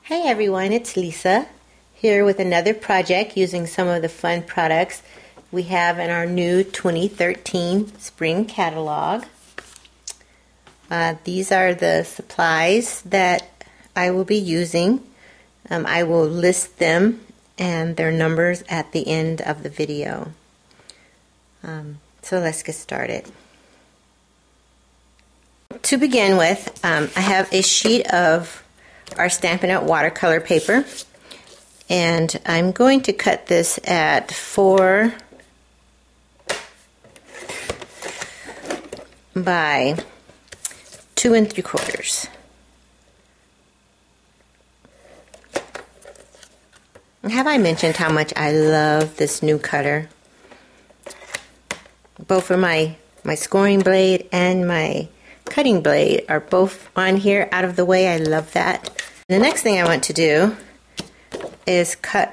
Hey everyone, it's Lisa here with another project using some of the fun products we have in our new 2013 spring catalog. These are the supplies that I will be using. I will list them and their numbers at the end of the video. So let's get started. To begin with, I have a sheet of our Stampin' Up! Watercolor paper, and I'm going to cut this at 4 by 2 3/4. Have I mentioned how much I love this new cutter? Both for my scoring blade and my cutting blade are both on here out of the way. I love that. The next thing I want to do is cut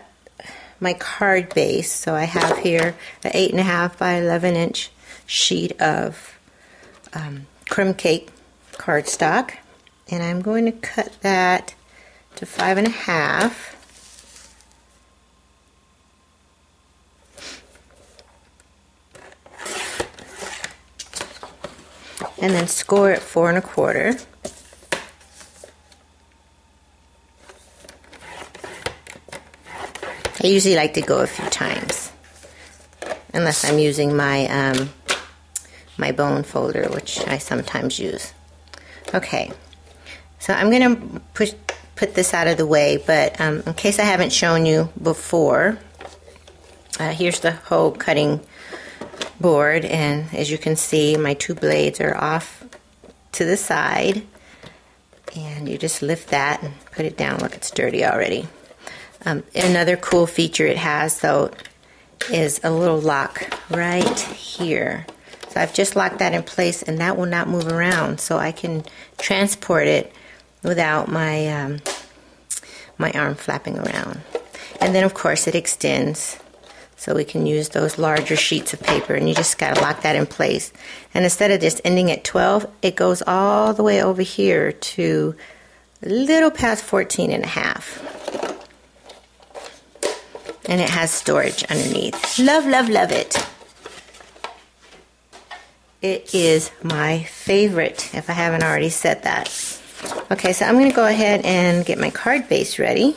my card base. So I have here an 8.5 by 11 inch sheet of crumb cake cardstock, and I'm going to cut that to 5.5. And then score it 4 1/4. I usually like to go a few times, unless I'm using my my bone folder, which I sometimes use. Okay, so I'm gonna put this out of the way, but in case I haven't shown you before, here's the whole cutting board, and as you can see, my 2 blades are off to the side, and you just lift that and put it down. Look, it's dirty already. Another cool feature it has, though, is a little lock right here. So I've just locked that in place, and that will not move around, so I can transport it without my my arm flapping around. And then, of course, it extends, so we can use those larger sheets of paper, and you just got to lock that in place. And instead of just ending at 12, it goes all the way over here to a little past 14.5. And it has storage underneath. Love, love, love it. It is my favorite, if I haven't already said that. Okay, so I'm going to go ahead and get my card base ready.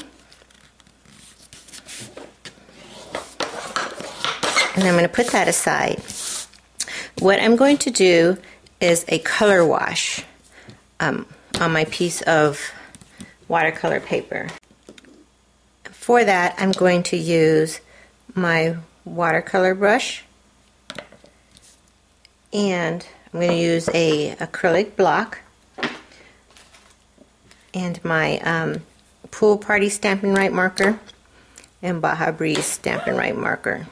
And I'm going to put that aside. What I'm going to do is a color wash on my piece of watercolor paper. For that, I'm going to use my watercolor brush, and I'm going to use a acrylic block and my Pool Party Stampin' Right marker and Baja Breeze Stampin' Right marker.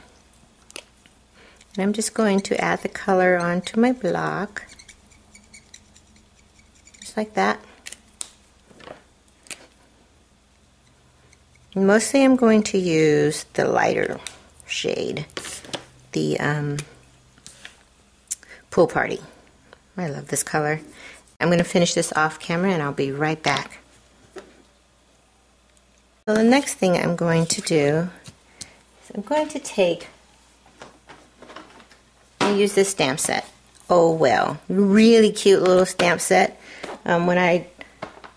And I'm just going to add the color onto my block, just like that. And mostly I'm going to use the lighter shade, the Pool Party. I love this color. I'm going to finish this off camera, and I'll be right back. So the next thing I'm going to do is I'm going to take use this stamp set. Oh well, really cute little stamp set. When I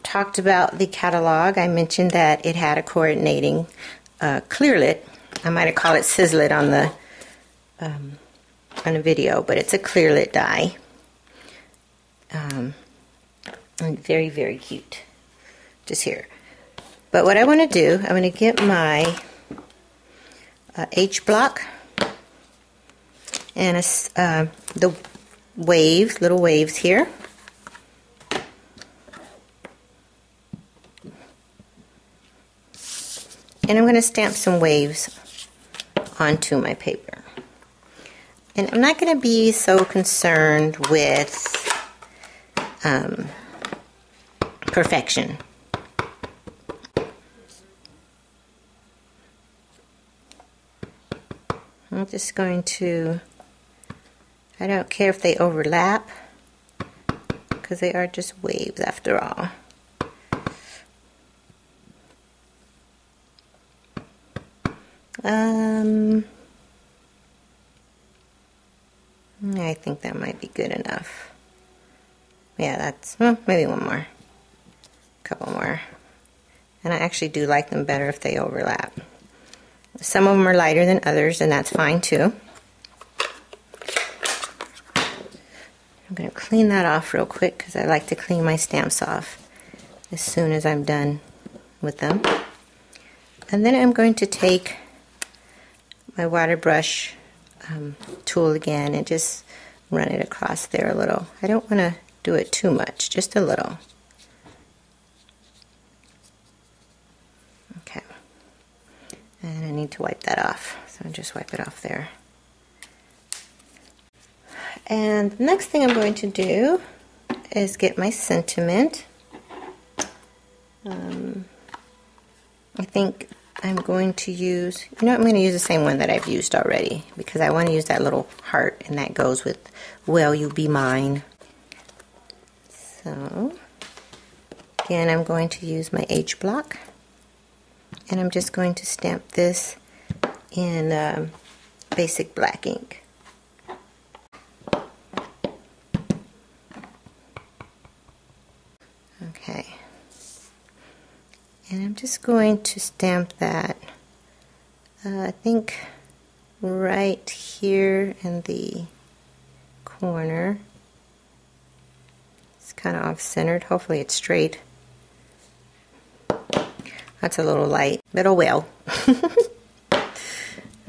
talked about the catalog, I mentioned that it had a coordinating clear lit. I might have called it Sizzlet on the video, but it's a clear lit die. And very, very cute. Just here. But what I want to do, I'm going to get my H block and the waves, little waves here. And I'm going to stamp some waves onto my paper. And I'm not going to be so concerned with perfection. I'm just going to, I don't care if they overlap, because they are just waves after all. I think that might be good enough. Yeah, that's, well, maybe one more. A couple more. And I actually do like them better if they overlap. Some of them are lighter than others, and that's fine too. I'm going to clean that off real quick because I like to clean my stamps off as soon as I'm done with them. And then I'm going to take my water brush tool again and just run it across there a little. I don't want to do it too much, just a little. Okay. And I need to wipe that off, so I'll just wipe it off there. And the next thing I'm going to do is get my sentiment. I think I'm going to use, I'm going to use the same one that I've used already because I want to use that little heart, and that goes with Will You Be Mine. So, again, I'm going to use my H block, and I'm just going to stamp this in basic black ink. Okay. And I'm just going to stamp that, I think, right here in the corner. It's kind of off-centered. Hopefully it's straight. That's a little light, but oh well.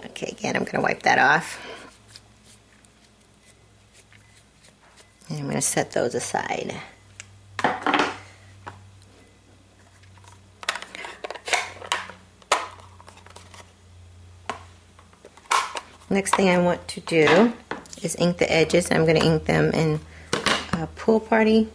Okay, again, I'm going to wipe that off. And I'm going to set those aside. Next thing I want to do is ink the edges. I'm going to ink them in Pool Party.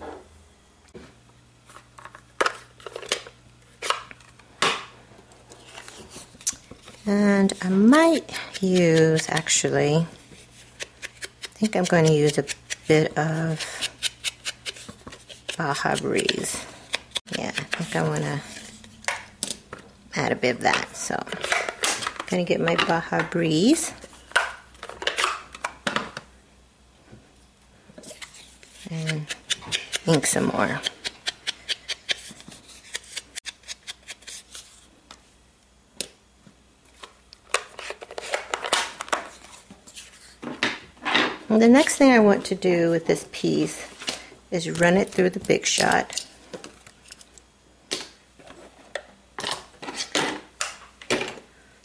And I might use, actually, I think I'm going to use a bit of Baja Breeze. Yeah, I think I want to add a bit of that. So I'm going to get my Baja Breeze. And ink some more. And the next thing I want to do with this piece is run it through the Big Shot.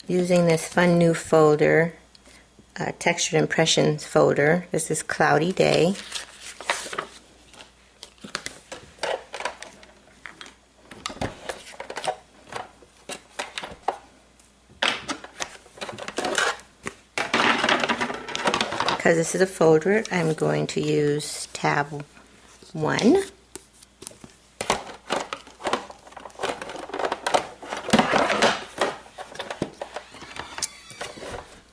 Using this fun new folder, Textured Impressions folder. This is Cloudy Day. Because this is a folder, I'm going to use tab 1. An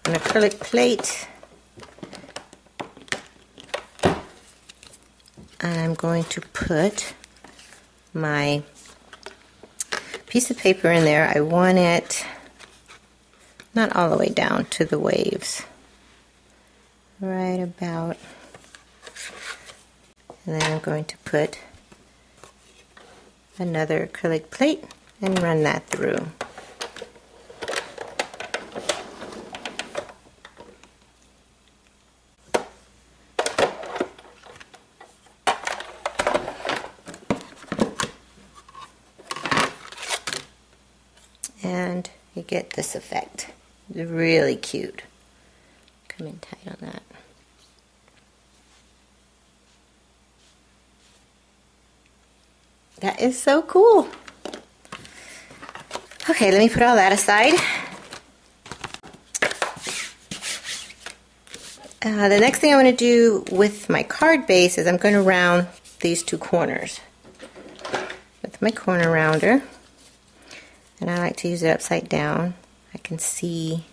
acrylic plate. I'm going to put my piece of paper in there. I want it not all the way down to the waves. Right about, and then I'm going to put another acrylic plate and run that through. And you get this effect. It's really cute. Come in tight on that. That is so cool. Okay, let me put all that aside. The next thing I want to do with my card base is I'm going to round these two corners with my corner rounder. And I like to use it upside down. I can see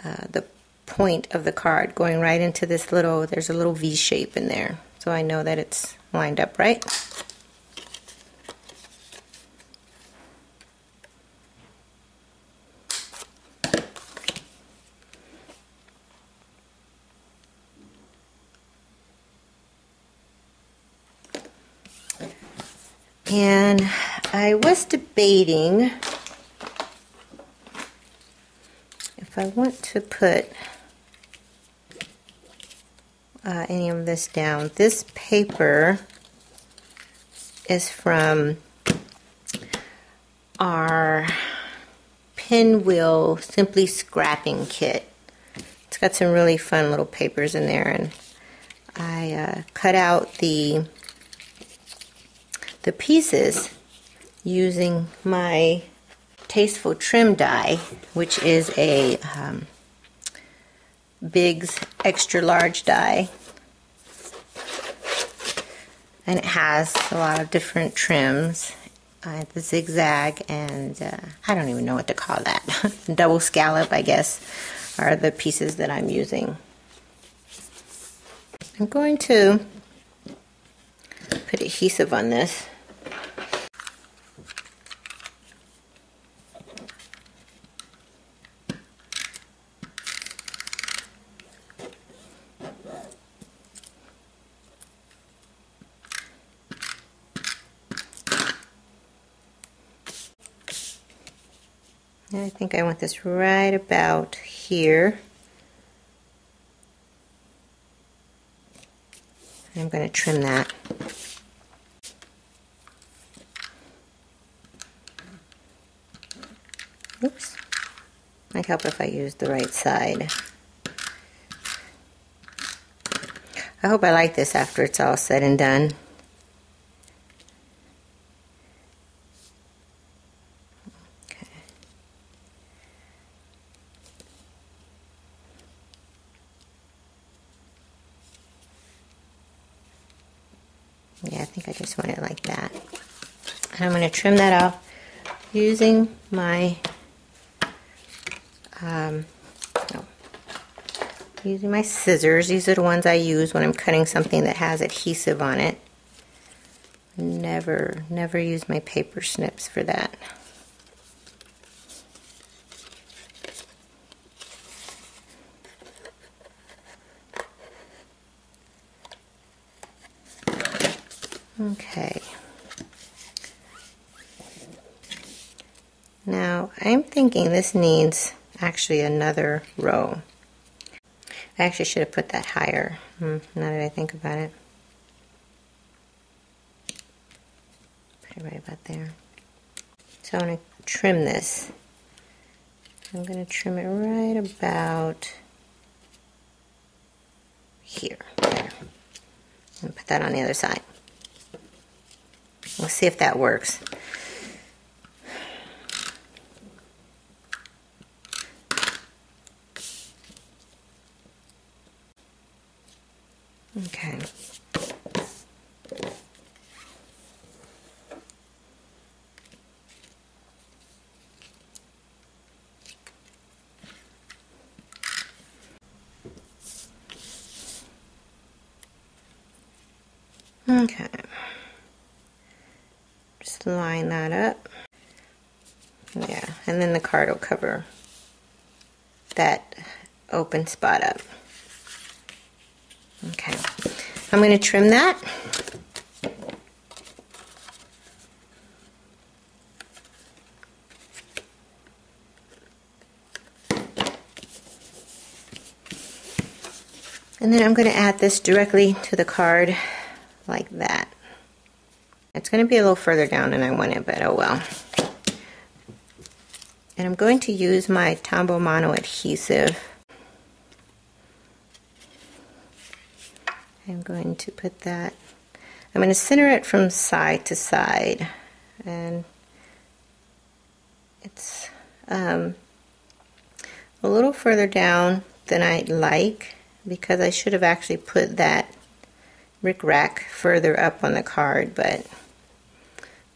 the point of the card going right into this little, there's a little V shape in there. So I know that it's lined up right. And I was debating if I want to put any of this down. This paper is from our Pinwheel Simply Scrapping Kit. It's got some really fun little papers in there, and I cut out the pieces using my Tasteful Trim die, which is a Big's extra large die, and it has a lot of different trims. The zigzag and I don't even know what to call that. Double scallop, I guess, are the pieces that I'm using. I'm going to put adhesive on this. And I think I want this right about here. I'm going to trim that. Oops. Might help if I use the right side. I hope I like this after it's all said and done. Yeah, I think I just want it like that. And I'm going to trim that off using my using my scissors. These are the ones I use when I'm cutting something that has adhesive on it. Never use my paper snips for that. Okay. Now I'm thinking this needs actually another row. I actually should have put that higher, now that I think about it. Put it right about there. So I'm going to trim this. I'm going to trim it right about here. There. And put that on the other side. We'll see if that works. Okay. Okay. Just line that up. Yeah, and then the card will cover that open spot up. Okay, I'm going to trim that. And then I'm going to add this directly to the card like that. It's going to be a little further down than I want it, but oh well. And I'm going to use my Tombow Mono adhesive. I'm going to put that, I'm going to center it from side to side, and it's a little further down than I'd like, because I should have actually put that rickrack further up on the card, but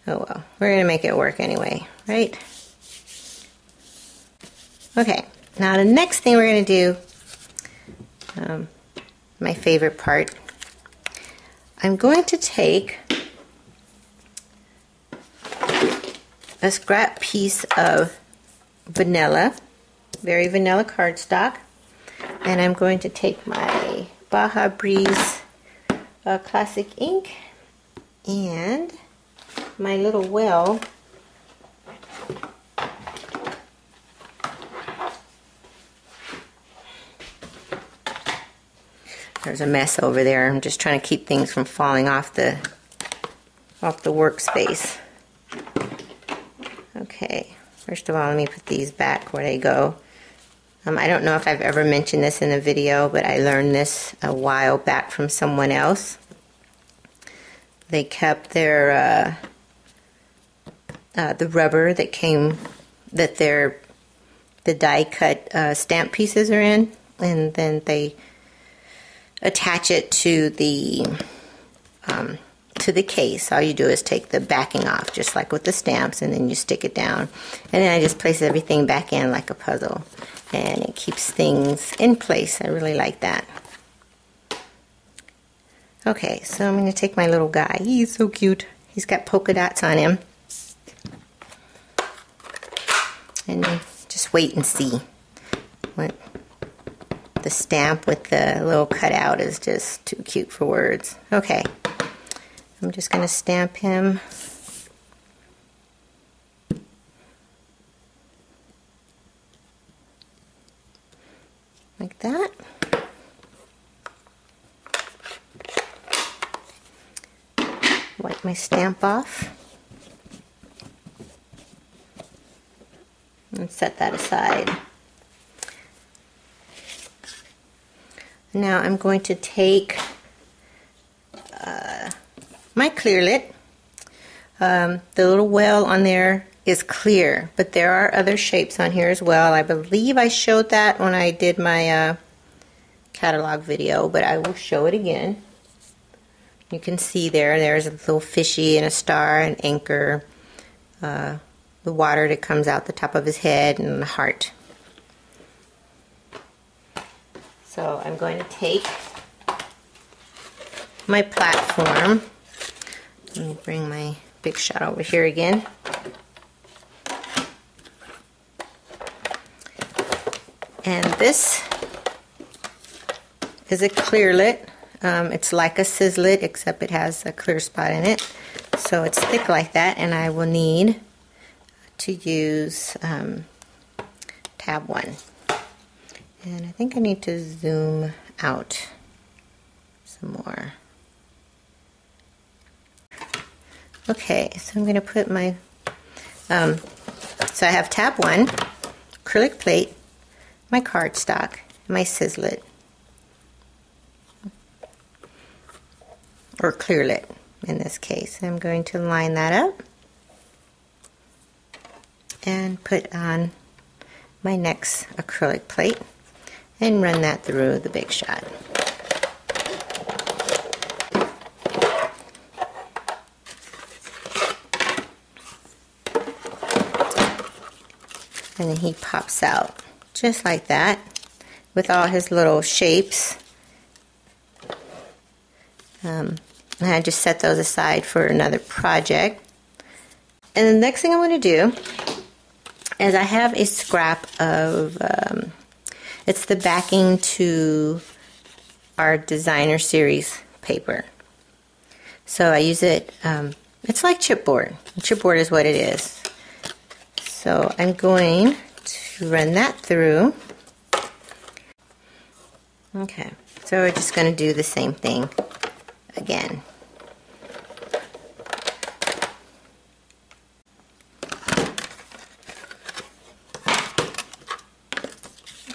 oh well, we're going to make it work anyway, right? Okay, now the next thing we're going to do, my favorite part, I'm going to take a scrap piece of vanilla, very vanilla cardstock, and I'm going to take my Baja Breeze classic ink, and my little well, there's a mess over there. I'm just trying to keep things from falling off the workspace. Okay, first of all, let me put these back where they go. I don't know if I've ever mentioned this in a video, but I learned this a while back from someone else. They kept their the rubber that came, that the die cut stamp pieces are in, and then they attach it to the case. All you do is take the backing off, just like with the stamps, and then you stick it down. And then I just place everything back in like a puzzle, and it keeps things in place. I really like that. Okay, so I'm going to take my little guy. He's so cute. He's got polka dots on him. And just wait and see. What the stamp with the little cutout is just too cute for words. Okay, I'm just going to stamp him. Like that. Wipe my stamp off. And set that aside. Now I'm going to take my clear lit. The little well on there is clear, but there are other shapes on here as well. I believe I showed that when I did my catalog video, but I will show it again. You can see there's a little fishy and a star, an anchor, the water that comes out the top of his head, and the heart. So I'm going to take my platform. Let me bring my big shot over here again. And this is a clear lit. It's like a Sizzlet, except it has a clear spot in it. So it's thick like that, and I will need to use tab 1. And I think I need to zoom out some more. Okay, so I'm going to put my, so I have tab 1, acrylic plate, my cardstock, my Sizzlet, or clear lit in this case. I'm going to line that up and put on my next acrylic plate and run that through the Big Shot. And then he pops out just like that with all his little shapes. And I just set those aside for another project. And the next thing I'm going to do is I have a scrap of, it's the backing to our designer series paper. So I use it, it's like chipboard. Chipboard is what it is. So I'm going to run that through. Okay, so we're just going to do the same thing again.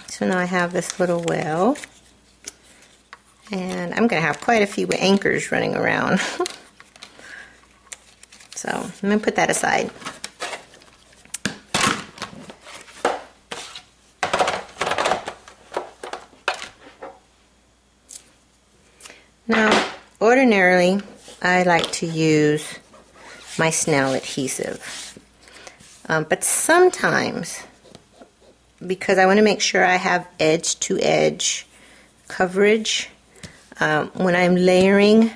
So now I have this little well, and I'm going to have quite a few anchors running around. So I'm going to put that aside. Now, ordinarily, I like to use my Snell adhesive, but sometimes, because I want to make sure I have edge-to-edge coverage, when I'm layering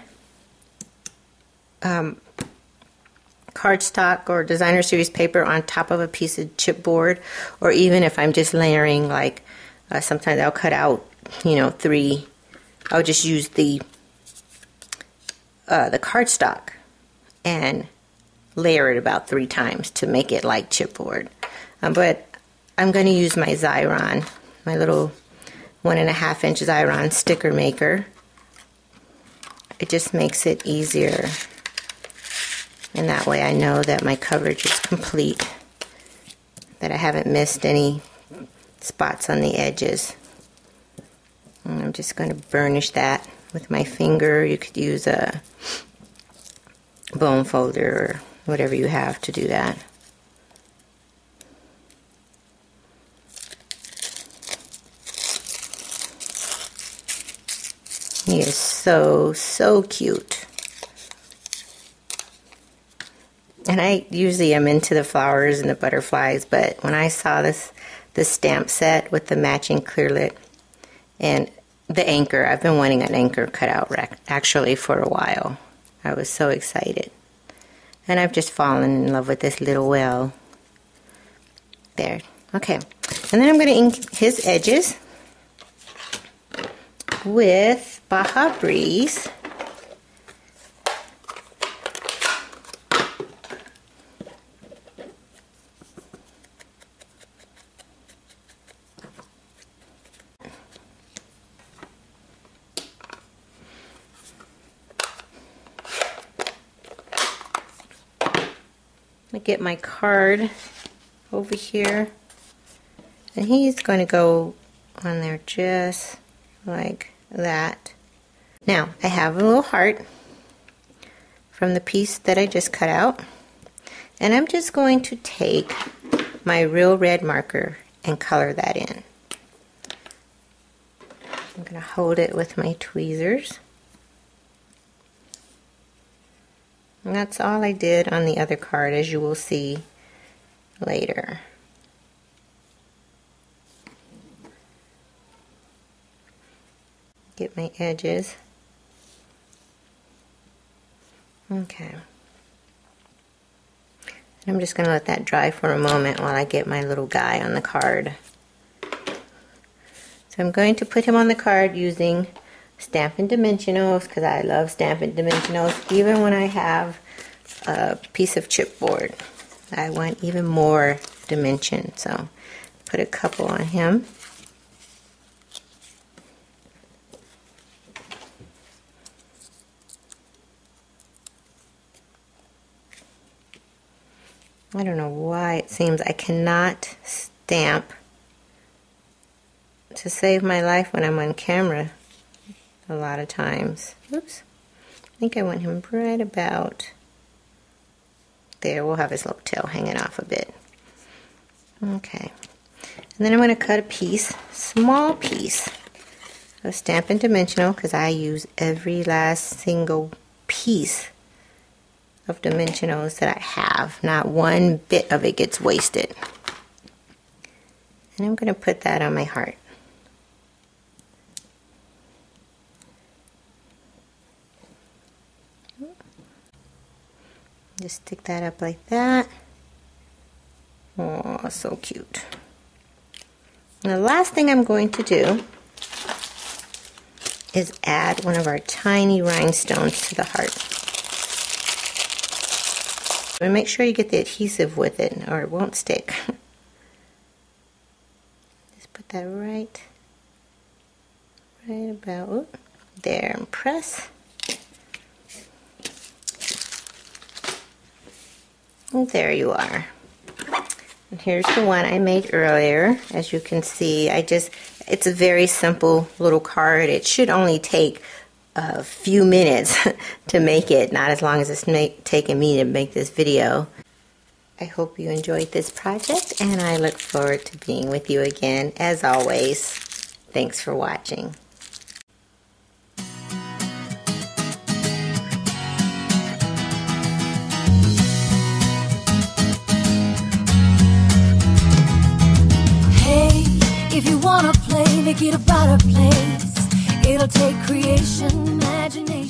cardstock or designer series paper on top of a piece of chipboard, or even if I'm just layering, like sometimes I'll cut out, I'll just use the cardstock and layer it about 3 times to make it like chipboard. But I'm going to use my Xyron, my little 1.5 inch Xyron sticker maker. It just makes it easier, and that way I know that my coverage is complete, that I haven't missed any spots on the edges. And I'm just going to burnish that with my finger. You could use a bone folder or whatever you have to do that. He is so cute. And I usually am into the flowers and the butterflies, but when I saw this stamp set with the matching clear lit and the anchor, I've been wanting an anchor cut out actually for a while. I was so excited. And I've just fallen in love with this little well. There. Okay. And then I'm going to ink his edges with Baja Breeze. I get my card over here, and he's going to go on there just like that. Now I have a little heart from the piece that I just cut out, and I'm just going to take my real red marker and color that in. I'm going to hold it with my tweezers. And that's all I did on the other card, as you will see later. Get my edges. Okay. And I'm just going to let that dry for a moment while I get my little guy on the card. So I'm going to put him on the card using Stampin' Dimensionals, because I love Stampin' Dimensionals. Even when I have a piece of chipboard, I want even more dimension. So put a couple on him. I don't know why it seems I cannot stamp to save my life when I'm on camera a lot of times. Oops. I think I want him right about there. We'll have his little tail hanging off a bit. Okay. And then I'm going to cut a piece, small piece of Stampin' Dimensional, because I use every last single piece of dimensionals that I have. Not one bit of it gets wasted. And I'm going to put that on my heart. Just stick that up like that. Oh, so cute. And the last thing I'm going to do is add one of our tiny rhinestones to the heart. And make sure you get the adhesive with it or it won't stick. Just put that right about there and press. And there you are. And here's the one I made earlier. As you can see, it's a very simple little card. It should only take a few minutes to make it, not as long as it's taken me to make this video. I hope you enjoyed this project, and I look forward to being with you again. As always, thanks for watching. If you wanna play, make it a better place. It'll take creation, imagination.